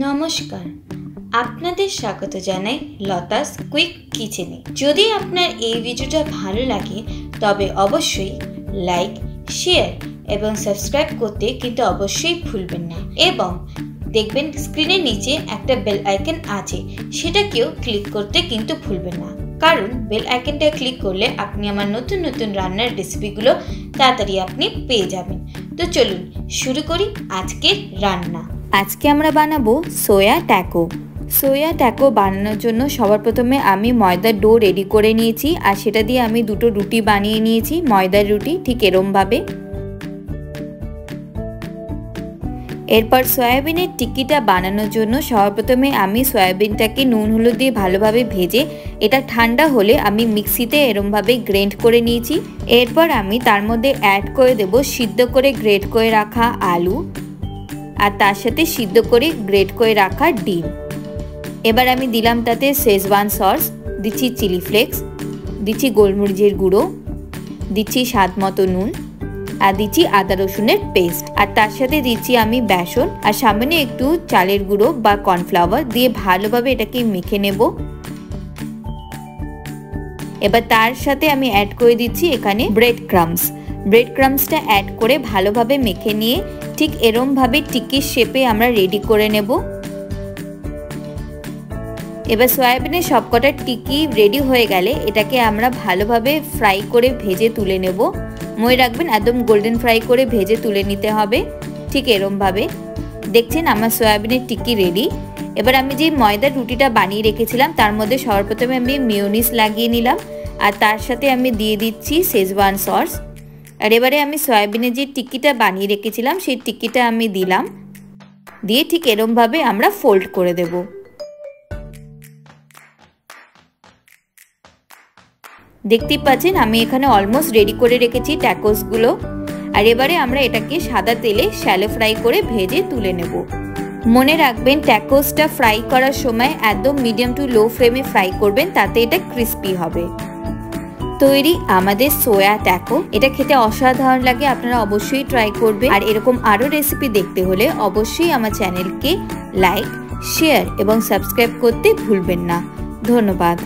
নমস্কার, আপনাদের স্বাগত জানাই লতাস কুইক কিচেনে। যদি আপনার এই ভিডিওটা ভালো লাগে তবে অবশ্যই লাইক, শেয়ার এবং সাবস্ক্রাইব করতে কিন্তু অবশ্যই ভুলবেন না। এবং দেখবেন স্ক্রিনের নিচে একটা বেল আইকন আছে, সেটাকেও ক্লিক করতে কিন্তু ভুলবেন না, কারণ বেল আইকনটা ক্লিক করলে আপনি আমার নতুন নতুন রান্নার রেসিপিগুলো তাড়াতাড়ি আপনি পেয়ে যাবেন। তো চলুন শুরু করি আজকের রান্না। আজকে আমরা বানাবো সোয়া ট্যাকো। সোয়া ট্যাকো বানানোর জন্য সবার প্রথমে আমি ময়দার ডো রেডি করে নিয়েছি, আর সেটা দিয়ে আমি দুটো রুটি বানিয়ে নিয়েছি, ময়দার রুটি, ঠিক এরমভাবে। এরপর সয়াবিনের টিক্কিটা বানানোর জন্য সবার প্রথমে আমি সয়াবিনটাকে নুন হলুদ দিয়ে ভালোভাবে ভেজে এটা ঠান্ডা হলে আমি মিক্সিতে এরমভাবে গ্রেন্ড করে নিয়েছি। এরপর আমি তার মধ্যে অ্যাড করে দেব সিদ্ধ করে গ্রেট করে রাখা আলু, আর তার সাথে সিদ্ধ করে গ্রেট করে রাখা ডিম। এবার আমি দিলাম তাতে শেজওয়ান সস, দিচ্ছি চিলি ফ্লেক্স, দিচ্ছি গোলমরিচের গুঁড়ো, দিচ্ছি স্বাদ মতো নুন, আর দিচ্ছি আদা রসুনের পেস্ট, আর তার সাথে দিচ্ছি আমি বেসন আর সামান্য একটু চালের গুঁড়ো বা কর্নফ্লাওয়ার দিয়ে ভালোভাবে এটাকে মেখে নেব। এবার তার সাথে আমি অ্যাড করে দিচ্ছি এখানে ব্রেড ক্রাম্বসটা অ্যাড করে ভালোভাবে মেখে নিয়ে ঠিক এরমভাবে টিক্কির শেপে আমরা রেডি করে নেব। এবার সয়াবিনের সবকটা টিক্কি রেডি হয়ে গেলে এটাকে আমরা ভালোভাবে ফ্রাই করে ভেজে তুলে নেব। মনে রাখবেন একদম গোল্ডেন ফ্রাই করে ভেজে তুলে নিতে হবে, ঠিক এরমভাবে। দেখছেন আমার সয়াবিনের টিক্কি রেডি। এবার আমি যে ময়দার রুটিটা বানিয়ে রেখেছিলাম তার মধ্যে সবার প্রথমে আমি মেয়োনিজ লাগিয়ে নিলাম, আর তার সাথে আমি দিয়ে দিচ্ছি শেজওয়ান সস। আর এবারে আমি সয়াবিনের যে টিক্কিটা বানিয়ে রেখেছিলাম সেই টিক্কিটা আমি দিলাম, দিয়ে ঠিক এরমভাবে আমরা ফোল্ড করে দেব। দেখতেই পাচ্ছেন আমি এখানে অলমোস্ট রেডি করে রেখেছি ট্যাকোসগুলো। আর এবারে আমরা এটাকে সাদা তেলে শ্যালো ফ্রাই করে ভেজে তুলে নেব। মনে রাখবেন ট্যাকোসটা ফ্রাই করার সময় একদম মিডিয়াম টু লো ফ্লেমে ফ্রাই করবেন, তাতে এটা ক্রিস্পি হবে। তৈরি আমাদের সোয়া ট্যাকো। এটা খেতে অসাধারণ লাগে, আপনারা অবশ্যই ট্রাই করবেন। আর এরকম আরও রেসিপি দেখতে হলে অবশ্যই আমার চ্যানেলকে লাইক, শেয়ার এবং সাবস্ক্রাইব করতে ভুলবেন না। ধন্যবাদ।